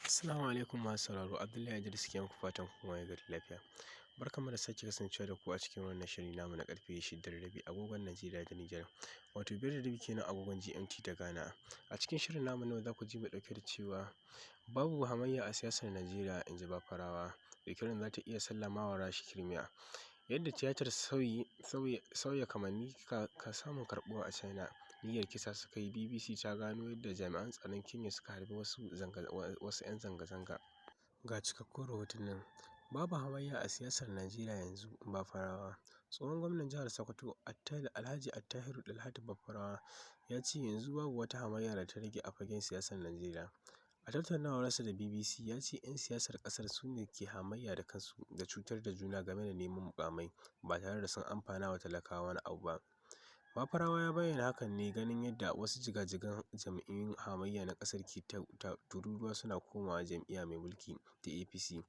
Assalamu alaikum masu sauraro, Abdullahi Idris ke muku fatan kun waye gari lafiya. Barkanmu da sake kasancewa da ku a cikin wannan shiri namu na karfe 6:30 agogon Najeriya da Nijar, wato 5:30 kenan agogon GMT da Ghana. A cikin shirin namu na za ku ji mu dauke da cewa babu hamayya a siyasar Najeriya, in ji Bafarawa. Ukraine za ta iya sallamawa Rasha Crimea. Yadda tiyatar sauya kamanni ka samun karɓuwa a China. Niyyar kisa suka yi. BBC ta gano yadda jami'an tsaron Kenya suka harbi wasu 'yan zanga-zanga. Ga cikakkun rahotannin. Babu hamayya a siyasar Najeriya yanzu, Bafarawa. Tsohon gwamnan jihar Sokoto Alhaji Attahiru Dalhatu Bafarawa ya ce yanzu babu wata hamayya da ta rage a fagen siyasar Najeriya. A tattaunawarsa da BBC ya ce 'yan siyasar ƙasar su ne ke hamayya da kansu da cutar da juna game da neman muƙamai ba tare da sun amfana wa talakawa wani abu ba. Bafarawa ya bayyana hakan ne ganin yadda wasu jigajigan jam'iyyun hamayya na ƙasar ke tururuwa suna komawa jam'iyya mai mulki ta APC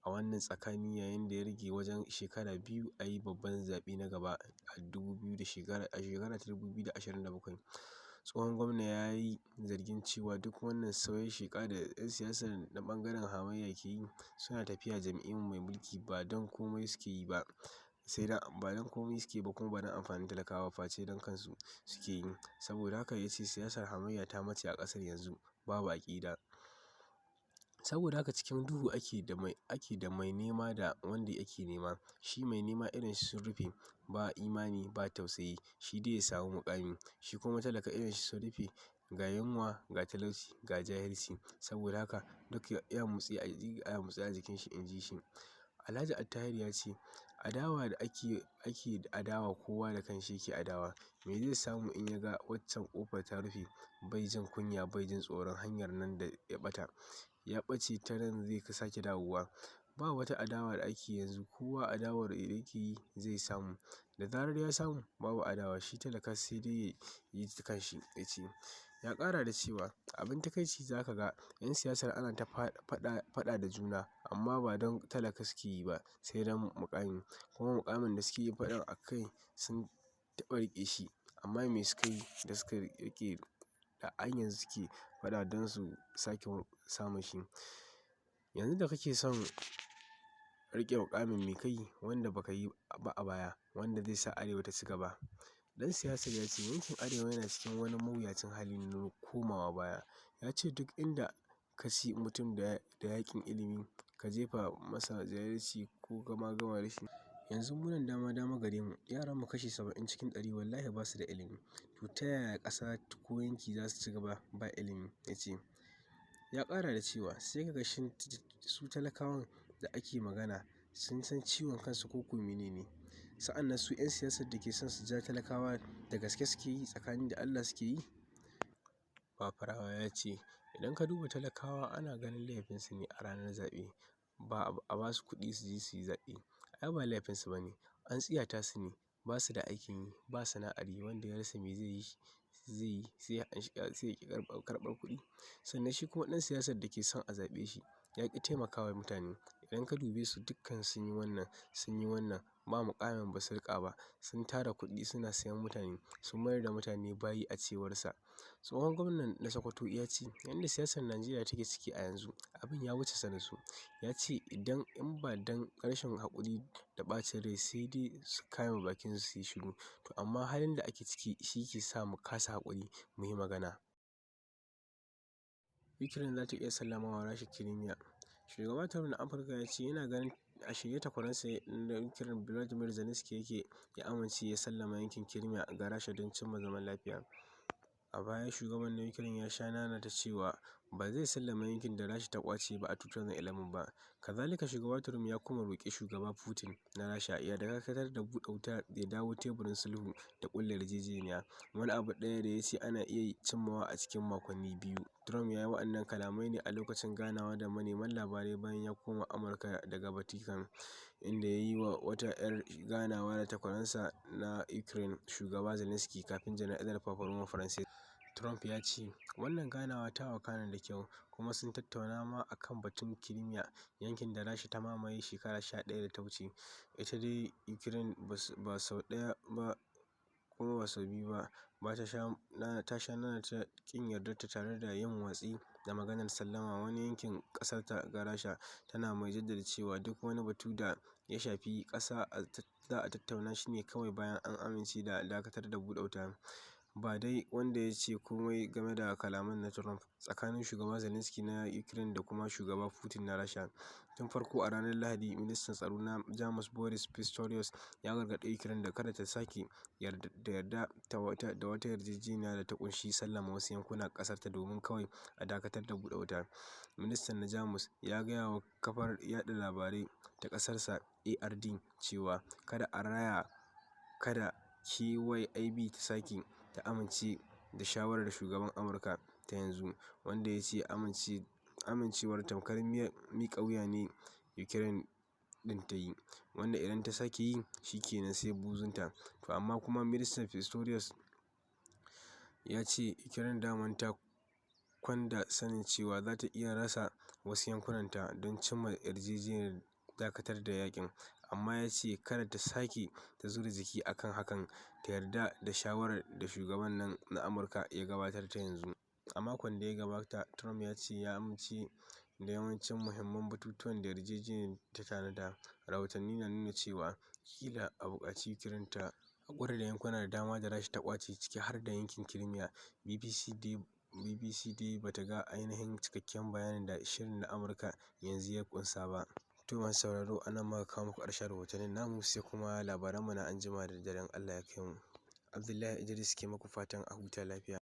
a wannan tsakani, yayin da ya rage wajen shekara biyu a yi babban zaɓe na gaba a shekara ta 2027. Tsohon gwamna ya yi zargin cewa duk wannan sauyin sheƙa da 'yan siyasar na ɓangaren hamayya ke yi suna tafiya jam'iyyar mai mulki ba don komai suke yi ba, kuma ba don amfanin talakawa face don kansu suke yi. Saboda haka ya ce siyasar hamayya ta mace a ƙasar yanzu, babu aƙida. Saboda haka cikin duhu ake da mai nema da wanda ake nema. Shi mai nema irin shi sun rufe, ba imani ba tausayi, shi dai ya samu muƙami. Shi kuma talaka irin shi sun rufe, ga yunwa ga talauci ga jahilci. Saboda haka duk ya mutse a jikin shi, in ji shi. Alhaji Attahiru ya ce adawa da ake adawa, kowa da kanshi yake adawa. Me zai samu in ya ga waccan ƙofar ta rufe? Bai jin kunya bai jin tsoron hanyar nan da ya ɓace ta nan zai sake dawowa. Ba wata adawa da ake yanzu, kowa adawar da yake yi zai samu. Da zarar ya samu, babu adawa, shi talaka sai dai ya yi ta kanshi, ya ce. Ya ƙara da cewa abin takaici za ka ga 'yan siyasar ana ta faɗa da juna, amma ba don talaka suke yi ba, sai don muƙami. Kuma muƙamin da suke yin faɗan a kai sun taɓa riƙe shi, amma me suka yi da suka riƙe da yanzu suke faɗa don su sake samun shi? Yanzu da kake son riƙe muƙamin me ka yi wanda baka yi ba a baya, wanda zai sa Arewa ta ci gaba? Ɗan siyasar ya ce yankin Arewa yana cikin wani mawuyacin hali na komawa baya. Ya ce duk inda ka ci mutum da yaƙin ilimi, ka jefa masa jahilci ko gama da shi. Yanzu mu nan dama gare mu, yaranmu kashi 70 cikin 100 wallahi ba su da ilimi. To ta yaya ƙasa ko yanki za su ci gaba ba ilimi? Ya ce. Ya ƙara da cewa sai ka ga shin su talakawan da ake magana sun san ciwon kansu ko mene ne? Sa'annan su 'yan siyasar da ke son su ja talakawa da gaske suke yi, tsakani da Allah suke yi? Bafarawa ya ce idan ka duba talakawa ana ganin laifinsu ne a ranar zaɓe, ba a ba su kuɗi su je su yi zaɓe. Ai ba laifinsu ba ne, an tsiyata su ne, ba su da aikin yi, ba sana'ar yi, wanda ya rasa me zai yi sai ya ƙi karɓar kuɗi. Sannan shi kuma ɗan siyasar da ke son a zaɓe shi ya ƙi taimakawa mutane. Idan ka dube su dukkan sun yi wannan ba muƙamin ba su riƙa ba, sun tara kuɗi suna sayan mutane, sun mayar da mutane bayi a cewarsa. Tsohon gwamnan na Sokoto ya ce yadda siyasar Najeriya take ciki a yanzu abin ya wuce sanin su. Ya ce in ba don rashin haƙuri da ɓacin rai sai dai su kame bakinsu su yi shiru. To amma halin da ake ciki shi ke sa mu kasa haƙuri mu yi magana. Ukraine za ta iya sallamawa Rasha Crimea. Shugaba Trump na Amurka ya ce yana ganin a shirye takwaransa na Ukraine Volodymyr Zelensky yake ya amince ya sallama yankin Crimea ga Rasha don cimma zaman lafiya. A baya shugaban na Ukraine ya sha nanata cewa ba zai sallama yankin da Rasha ta ƙwace ba a 2011 ba. Kazalika shugaba Trump ya kuma roƙi shugaba Putin na Rasha ya dakatar da buɗe wuta ya dawo teburin sulhu da ƙulla yarjejeniya, wani abu ɗaya da ya ce ana iya cimmawa a cikin makonni 2. Trump ya yi waɗannan kalamai ne a lokacin ganawa da manema labarai bayan ya koma Amurka daga Vatican, inda ya yi wata 'yar ganawa da takwaransa na Ukraine, shugaba Zelensky, kafin jana'izar Papa Roma Francis. Trump ya ce wannan ganawa ta wakana da kyau, kuma sun tattauna ma a kan batun Crimea, yankin da Rasha ta mamaye shekara 11 da ta wuce. Ita dai Ukraine ba sau ɗaya ba kuma ba sau biyu ba ta sha nanata ƙin yardarta tare da yin watsi da maganar sallama wani yankin ƙasarta ga Rasha, tana mai jaddada cewa duk wani batu da ya shafi ƙasa za a tattauna shi ne kawai bayan an amince da dakatar da buɗe wuta. Ba dai wanda ya ce komai game da kalaman na Trump tsakanin shugaba Zelensky na Ukraine da kuma shugaba Putin na Rasha. Tun farko a ranar Lahadi, ministan tsaro na Jamus Boris Pistorius ya gargaɗi Ukraine da kada ta sake yarda da wata yarjejeniya da ta ƙunshi sallama wasu yankunan ƙasarta domin kawai a dakatar da buɗe wuta. Ministan na Jamus ya gaya wa kafar yaɗa labarai ta ƙasarsa ARD cewa kada KYIB ta sake ta amince da shawarar shugaban Amurka ta yanzu, wanda ya ce amincewar tamkar miƙa wuya ne Ukraine ɗin ta yi, wanda idan ta sake yi shi kenan sai buzunta. To amma kuma ministan Pistorius ya ce Ukraine daman ta kwanda sanin cewa za ta iya rasa wasu yankunanta don cimma yarjejeniyar dakatar da yakin, amma ya ce kada ta sake ta zura jiki akan hakan ta yarda da shawarar da shugaban nan na Amurka ya gabatar ta yanzu. A makon da ya gabata, Trump ya ce ya amince da yawancin muhimman batutuwan da yarjejeniyar ta tanada. Rahotanni na nuna cewa kila a buƙaci Ukraine ta haƙura da yankuna da dama da Rasha ta ƙwace, ciki har da yankin Crimea. BBC dai ba ta ga ainihin cikakken bayanin da shirin na Amurka yanzu ya ƙunsa ba. To masu sauraro, a nan muka kawo muku ƙarshen rahotannin namu, sai kuma labaranmu na anjima da daren Allah ya kai mu. Abdullahi Idris ke muku fatan a huta lafiya.